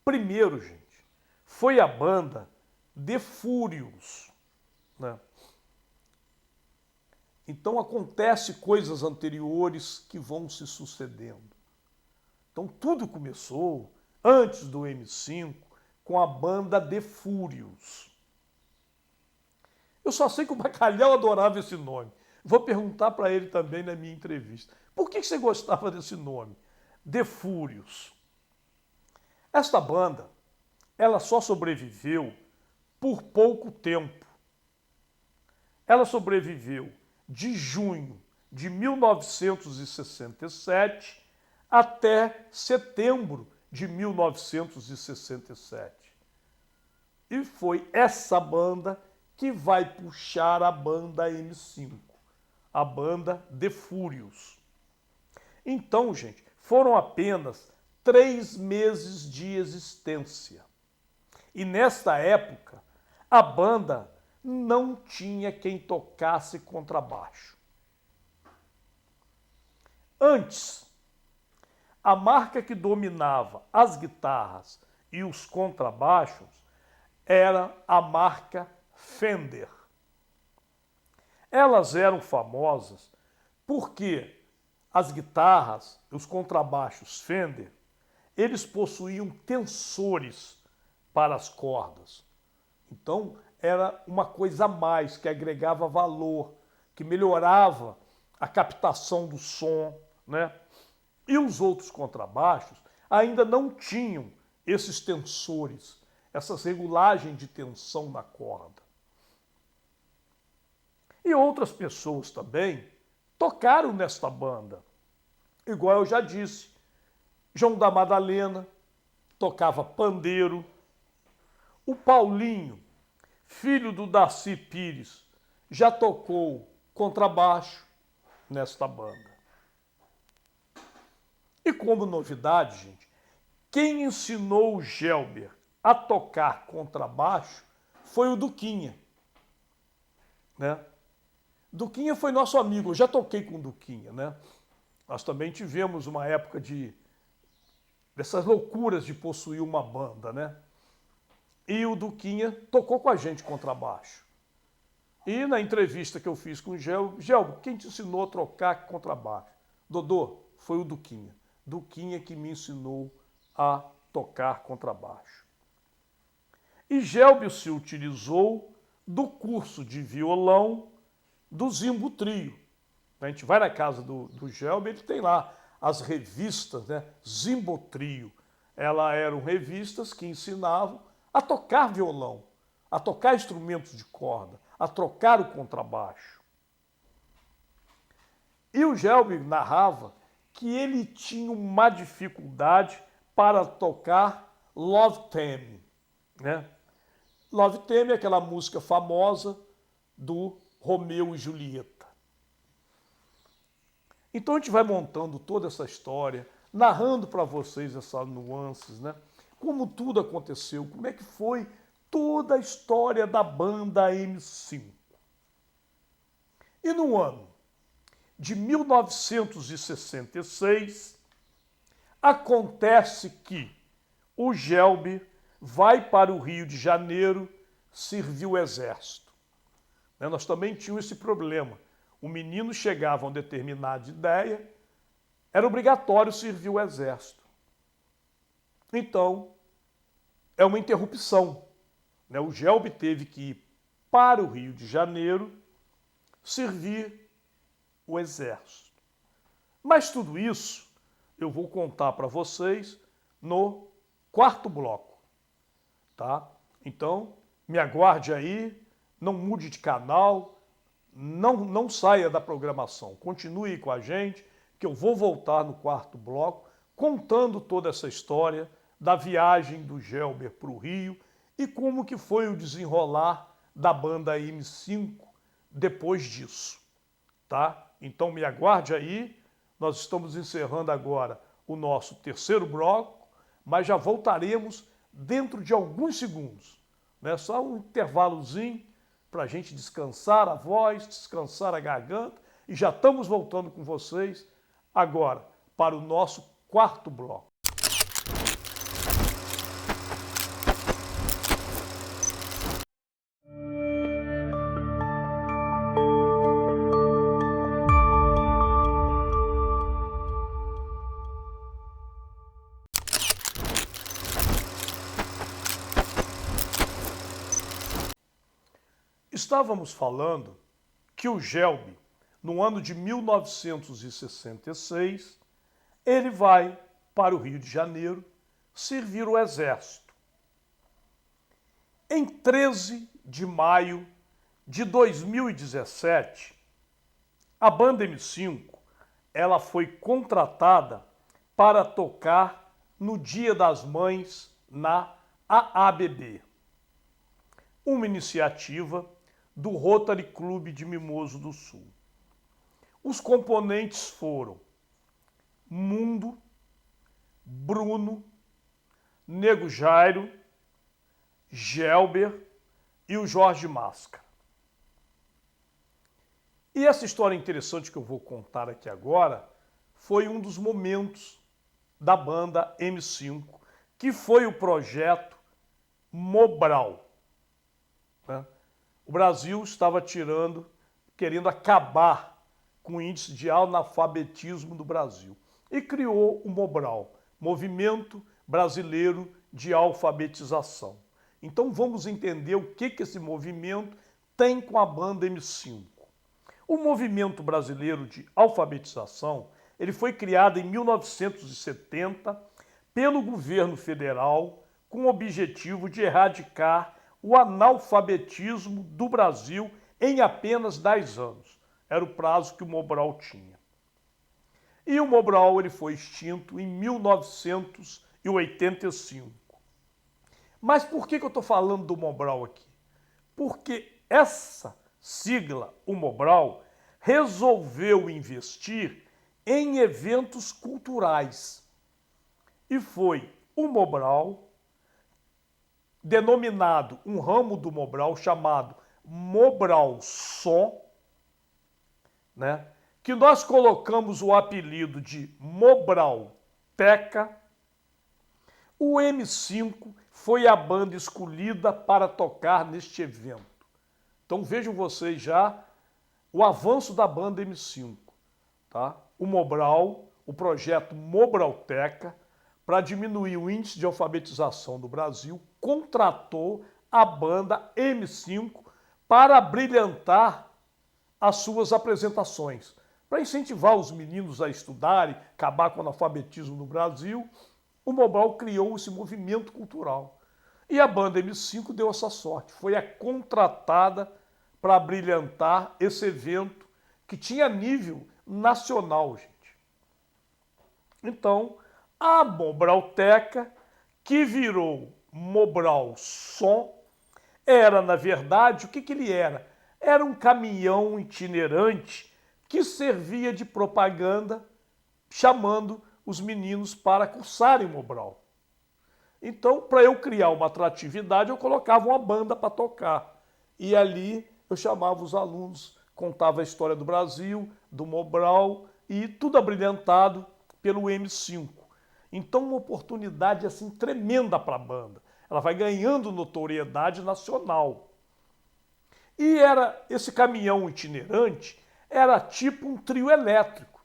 Primeiro, gente, foi a banda The Furious, né? Então acontece coisas anteriores que vão se sucedendo. Então tudo começou antes do M5 com a banda The Furious. Eu só sei que o Bacalhau adorava esse nome. Vou perguntar para ele também na minha entrevista. Por que você gostava desse nome? The Furious. Esta banda, ela só sobreviveu por pouco tempo. Ela sobreviveu de junho de 1967 até setembro de 1967. E foi essa banda que vai puxar a banda M5, a banda The Furious. Então, gente, foram apenas 3 meses de existência. E nesta época, a banda não tinha quem tocasse contrabaixo. Antes, a marca que dominava as guitarras e os contrabaixos era a marca Fender. Elas eram famosas porque as guitarras, os contrabaixos Fender, eles possuíam tensores para as cordas. Então, era uma coisa a mais, que agregava valor, que melhorava a captação do som, né? E os outros contrabaixos ainda não tinham esses tensores, essas regulagens de tensão na corda. E outras pessoas também tocaram nesta banda. Igual eu já disse, João da Madalena tocava pandeiro, o Paulinho, filho do Darcy Pires, já tocou contrabaixo nesta banda. E como novidade, gente, quem ensinou o Gelber a tocar contrabaixo foi o Duquinha, né? Duquinha foi nosso amigo, eu já toquei com o Duquinha, né? Nós também tivemos uma época dessas loucuras de possuir uma banda, né? E o Duquinha tocou com a gente contrabaixo. E na entrevista que eu fiz com o Gelber, quem te ensinou a tocar contrabaixo? Dodô, foi o Duquinha. Duquinha que me ensinou a tocar contrabaixo. E Gelber se utilizou do curso de violão do Zimbo Trio. A gente vai na casa do Gelber, ele tem lá as revistas, né? Zimbo Trio. Elas eram revistas que ensinavam a tocar violão, a tocar instrumentos de corda, a trocar o contrabaixo. E o Gelber narrava que ele tinha uma dificuldade para tocar Love Theme, né? Love Theme é aquela música famosa do Romeu e Julieta. Então a gente vai montando toda essa história, narrando para vocês essas nuances, né? Como tudo aconteceu, como é que foi toda a história da banda M5. E no ano de 1966, acontece que o Gelber vai para o Rio de Janeiro servir o exército. Nós também tínhamos esse problema. O menino chegava a uma determinada ideia, era obrigatório servir o exército. Então, é uma interrupção. O Gelber teve que ir para o Rio de Janeiro servir o exército. Mas tudo isso eu vou contar para vocês no quarto bloco, tá? Então, me aguarde aí, não mude de canal, não saia da programação. Continue com a gente, que eu vou voltar no quarto bloco, contando toda essa história da viagem do Gelber para o Rio e como que foi o desenrolar da banda M5 depois disso, tá? Então me aguarde aí, nós estamos encerrando agora o nosso terceiro bloco, mas já voltaremos dentro de alguns segundos, né? Só um intervalozinho para a gente descansar a voz, descansar a garganta e já estamos voltando com vocês agora para o nosso quarto bloco. Estávamos falando que o Gelbi, no ano de 1966, ele vai para o Rio de Janeiro servir o Exército. Em 13 de maio de 2017, a banda M5 ela foi contratada para tocar no Dia das Mães na AABB, uma iniciativa do Rotary Clube de Mimoso do Sul. Os componentes foram Mundo, Bruno, Nego Jairo, Gelber e o Jorge Máscara. E essa história interessante que eu vou contar aqui agora foi um dos momentos da banda M5, que foi o projeto Mobral, né? O Brasil estava querendo acabar com o índice de analfabetismo do Brasil e criou o Mobral, Movimento Brasileiro de Alfabetização. Então vamos entender o que esse movimento tem com a banda M5. O Movimento Brasileiro de Alfabetização ele foi criado em 1970 pelo governo federal com o objetivo de erradicar o analfabetismo do Brasil em apenas 10 anos. Era o prazo que o Mobral tinha. E o Mobral ele foi extinto em 1985. Mas por que eu estou falando do Mobral aqui? Porque essa sigla, o Mobral, resolveu investir em eventos culturais. E foi o Mobral, denominado um ramo do Mobral chamado Mobral Som, né? Que nós colocamos o apelido de Mobral Teca. O M5 foi a banda escolhida para tocar neste evento. Então vejam vocês já o avanço da banda M5, tá? O Mobral, o projeto Mobralteca, para diminuir o índice de alfabetização do Brasil, contratou a banda M5 para brilhantar as suas apresentações, para incentivar os meninos a estudarem, acabar com o analfabetismo no Brasil. O Mobral criou esse movimento cultural. E a banda M5 deu essa sorte, foi a contratada para brilhantar esse evento que tinha nível nacional, gente. Então, a Mobralteca, que virou Mobral Som, era, na verdade, o que ele era? Era um caminhão itinerante que servia de propaganda, chamando os meninos para cursarem Mobral. Então, para eu criar uma atratividade, eu colocava uma banda para tocar. E ali eu chamava os alunos, contava a história do Brasil, do Mobral, e tudo abrilhantado pelo M5. Então, uma oportunidade assim tremenda para a banda. Ela vai ganhando notoriedade nacional. E era esse caminhão itinerante era tipo um trio elétrico.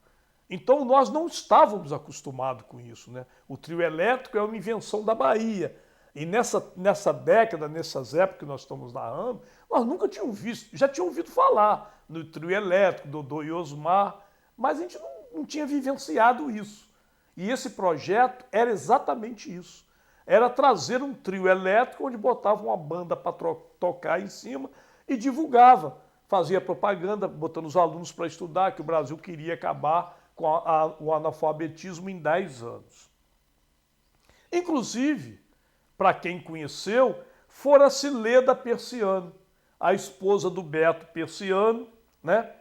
Então nós não estávamos acostumados com isso, né? O trio elétrico é uma invenção da Bahia. E nessa década, nessas épocas que nós estamos narrando, nós nunca tínhamos visto, já tínhamos ouvido falar no trio elétrico, Dodô e Osmar, mas a gente não tinha vivenciado isso. E esse projeto era exatamente isso. Era trazer um trio elétrico onde botava uma banda para tocar em cima e divulgava. Fazia propaganda, botando os alunos para estudar, que o Brasil queria acabar com o analfabetismo em 10 anos. Inclusive, para quem conheceu, fora Cileda Persiano, a esposa do Beto Persiano, né?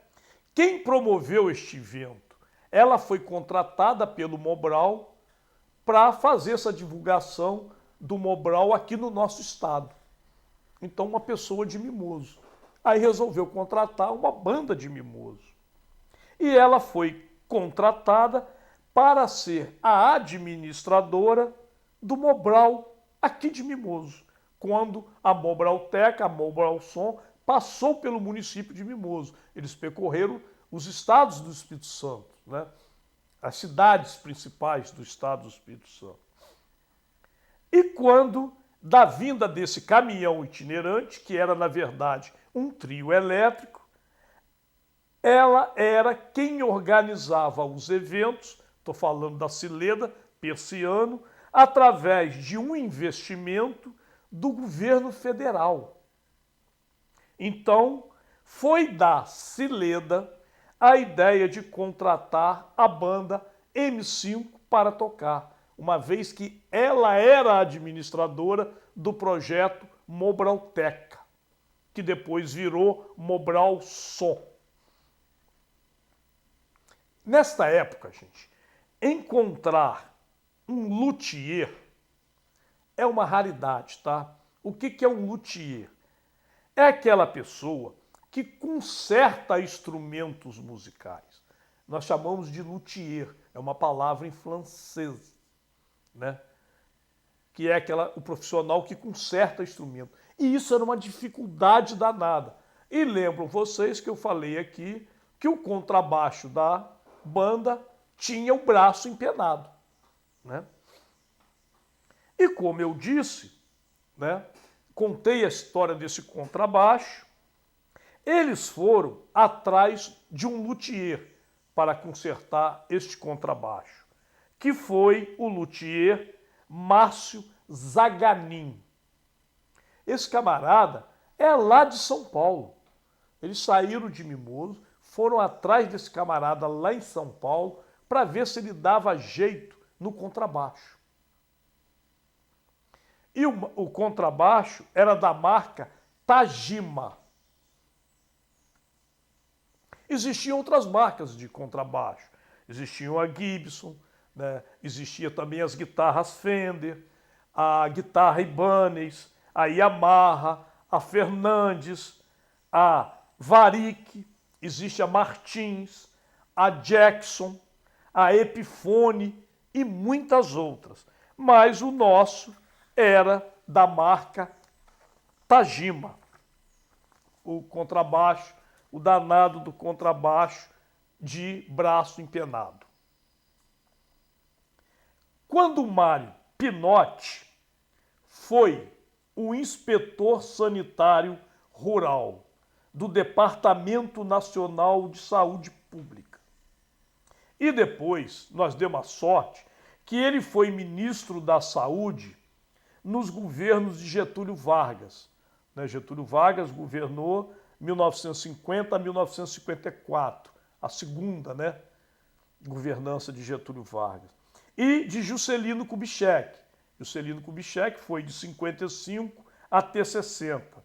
Quem promoveu este evento? Ela foi contratada pelo Mobral para fazer essa divulgação do Mobral aqui no nosso estado. Então, uma pessoa de Mimoso. Aí resolveu contratar uma banda de Mimoso. E ela foi contratada para ser a administradora do Mobral aqui de Mimoso, quando a Mobralteca, a Mobral Som, passou pelo município de Mimoso. Eles percorreram os estados do Espírito Santo, né? As cidades principais do estado do Espírito Santo. E quando, da vinda desse caminhão itinerante, que era, na verdade, um trio elétrico, ela era quem organizava os eventos, estou falando da Cileda Persiano, através de um investimento do governo federal. Então, foi da Cileda a ideia de contratar a banda M5 para tocar, uma vez que ela era a administradora do projeto Mobralteca, que depois virou Mobral Som. Nesta época, gente, encontrar um luthier é uma raridade, tá? O que é um luthier? É aquela pessoa que conserta instrumentos musicais. Nós chamamos de luthier, é uma palavra em francês, né? Que é o profissional que conserta instrumento. E isso era uma dificuldade danada. E lembram vocês que eu falei aqui que o contrabaixo da banda tinha o braço empenado, né? E como eu disse, né, contei a história desse contrabaixo, eles foram atrás de um luthier para consertar este contrabaixo, que foi o luthier Márcio Zaganin. Esse camarada é lá de São Paulo. Eles saíram de Mimoso, foram atrás desse camarada lá em São Paulo para ver se ele dava jeito no contrabaixo. E o contrabaixo era da marca Tajima. Existiam outras marcas de contrabaixo. Existiam a Gibson, né? Existia também as guitarras Fender, a guitarra Ibanez, a Yamaha, a Fernandes, a Varick, existe a Martins, a Jackson, a Epiphone e muitas outras. Mas o nosso era da marca Tajima. O contrabaixo, o danado do contrabaixo de braço empenado. Quando o Mário Pinotti foi o inspetor sanitário rural do Departamento Nacional de Saúde Pública, e depois nós demos a sorte que ele foi ministro da Saúde nos governos de Getúlio Vargas. Getúlio Vargas governou 1950 a 1954, a segunda, governança de Getúlio Vargas. E de Juscelino Kubitschek. Juscelino Kubitschek foi de 55 até 60.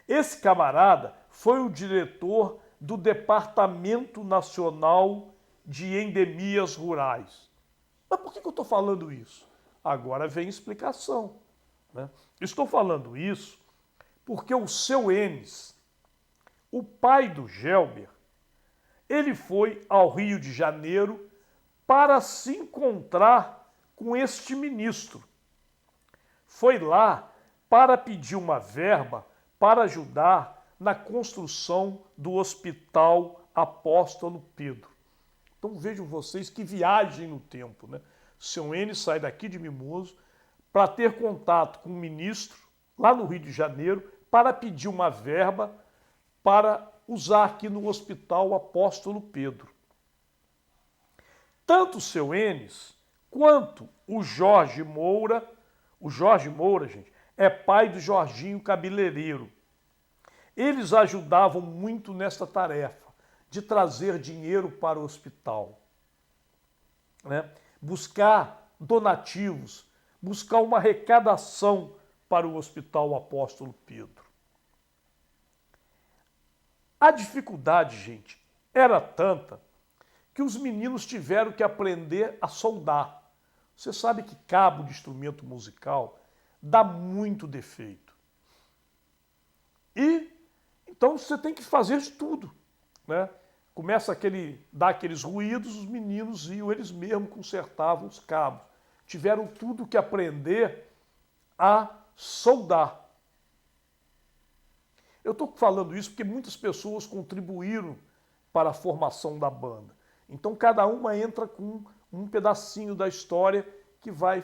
Esse camarada foi o diretor do Departamento Nacional de Endemias Rurais. Mas por que eu estou falando isso? Agora vem a explicação. Estou falando isso porque o seu Enes, o pai do Gelber, ele foi ao Rio de Janeiro para se encontrar com este ministro. Foi lá para pedir uma verba para ajudar na construção do Hospital Apóstolo Pedro. Então vejam vocês que viagem no tempo, né? Seu Enes sai daqui de Mimoso para ter contato com o ministro lá no Rio de Janeiro para pedir uma verba para usar aqui no Hospital Apóstolo Pedro. Tanto o seu Enes quanto o Jorge Moura, gente, é pai do Jorginho Cabeleireiro. Eles ajudavam muito nesta tarefa de trazer dinheiro para o hospital, né? Buscar donativos, buscar uma arrecadação para o Hospital Apóstolo Pedro. A dificuldade, gente, era tanta que os meninos tiveram que aprender a soldar. Você sabe que cabo de instrumento musical dá muito defeito. E então você tem que fazer de tudo, né? Começa dar aqueles ruídos, os meninos iam, eles mesmos consertavam os cabos. Tiveram tudo que aprender a soldar. Eu estou falando isso porque muitas pessoas contribuíram para a formação da banda. Então cada uma entra com um pedacinho da história que vai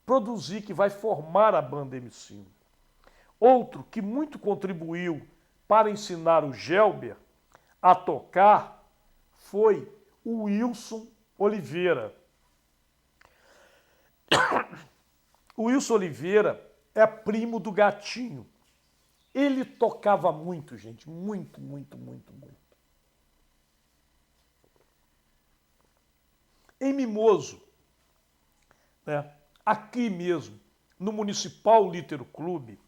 produzir, que vai formar a banda M5. Outro que muito contribuiu para ensinar o Gelber a tocar foi o Wilson Oliveira. O Wilson Oliveira é primo do Gatinho. Ele tocava muito, gente, muito, muito, muito, muito. Em Mimoso, né, aqui mesmo, no Municipal Lítero Clube,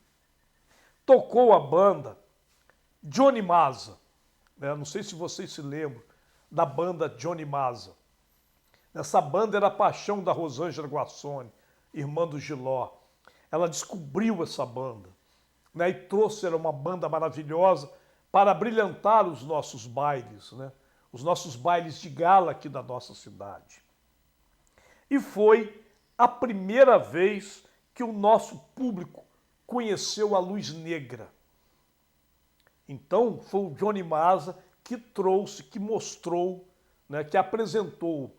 tocou a banda Johnny Maza. Né? Não sei se vocês se lembram da banda Johnny Maza. Essa banda era a paixão da Rosângela Guassoni, irmã do Giló. Ela descobriu essa banda, né, e trouxe uma banda maravilhosa para brilhantar os nossos bailes, né, os nossos bailes de gala aqui da nossa cidade. E foi a primeira vez que o nosso público conheceu a Luz Negra. Então, foi o Johnny Maza que trouxe, que mostrou, né, que apresentou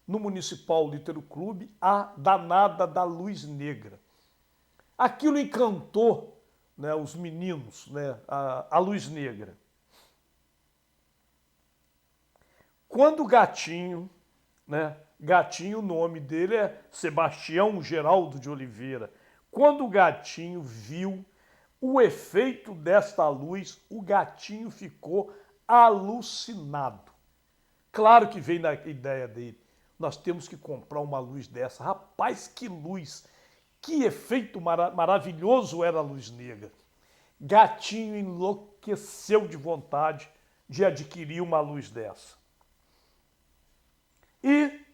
no Municipal Lítero Clube a danada da Luz Negra. Aquilo encantou, né, os meninos, né, a Luz Negra. Quando o Gatinho, né, Gatinho, o nome dele é Sebastião Geraldo de Oliveira. Quando o Gatinho viu o efeito desta luz, o Gatinho ficou alucinado. Claro que veio na ideia dele, nós temos que comprar uma luz dessa. Rapaz, que luz! Que efeito maravilhoso era a Luz Negra. Gatinho enlouqueceu de vontade de adquirir uma luz dessa. E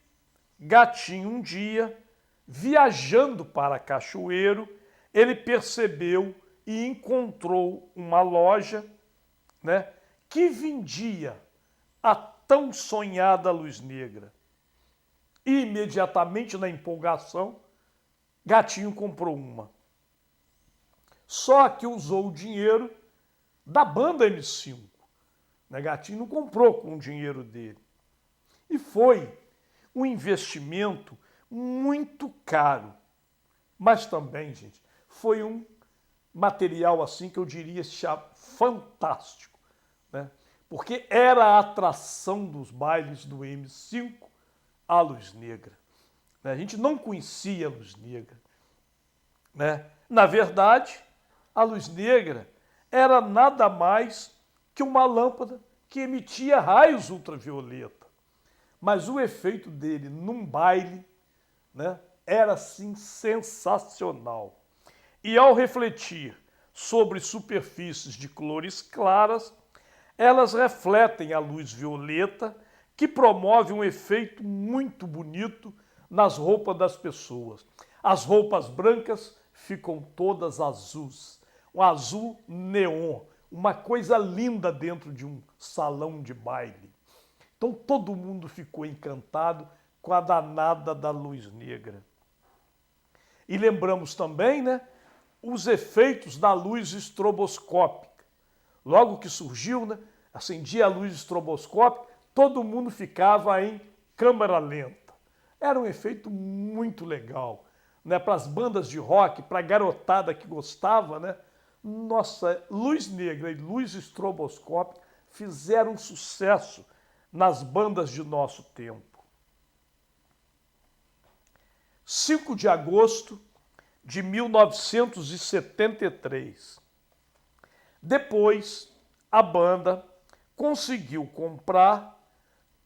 Gatinho, um dia, viajando para Cachoeiro, ele percebeu e encontrou uma loja, né, que vendia a tão sonhada Luz Negra. E imediatamente, na empolgação, Gatinho comprou uma. Só que usou o dinheiro da banda M5. Né? Gatinho não comprou com o dinheiro dele. E foi um investimento muito caro. Mas também, gente, foi um material assim que eu diria fantástico. Né? Porque era a atração dos bailes do M5 a Luz Negra. A gente não conhecia a Luz Negra. Né? Na verdade, a Luz Negra era nada mais que uma lâmpada que emitia raios ultravioleta. Mas o efeito dele num baile, né, era assim sensacional. E ao refletir sobre superfícies de cores claras, elas refletem a luz violeta, que promove um efeito muito bonito nas roupas das pessoas. As roupas brancas ficam todas azuis, um azul neon, uma coisa linda dentro de um salão de baile. Então todo mundo ficou encantado com a danada da Luz Negra. E lembramos também, né, os efeitos da luz estroboscópica. Logo que surgiu, né, acendia a luz estroboscópica, todo mundo ficava em câmera lenta. Era um efeito muito legal, né, para as bandas de rock, para a garotada que gostava, né? Nossa, Luz Negra e luz estroboscópica fizeram sucesso nas bandas de nosso tempo. 5 de agosto de 1973. Depois, a banda conseguiu comprar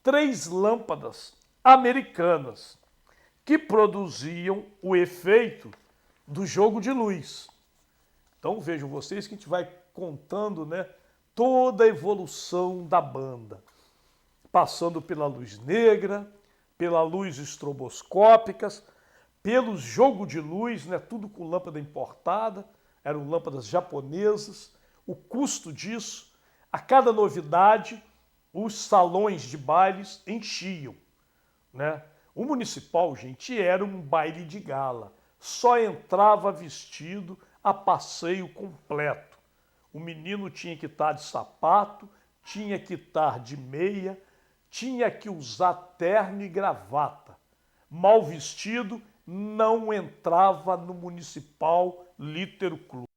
3 lâmpadas americanas que produziam o efeito do jogo de luz. Então vejam vocês que a gente vai contando, né, toda a evolução da banda, passando pela luz negra, pela luz estroboscópicas, pelo jogo de luz, né, tudo com lâmpada importada, eram lâmpadas japonesas. O custo disso, a cada novidade, os salões de bailes enchiam, né? O municipal, gente, era um baile de gala. Só entrava vestido a passeio completo. O menino tinha que estar de sapato, tinha que estar de meia, tinha que usar terno e gravata. Mal vestido, não entrava no Municipal Lítero Clube.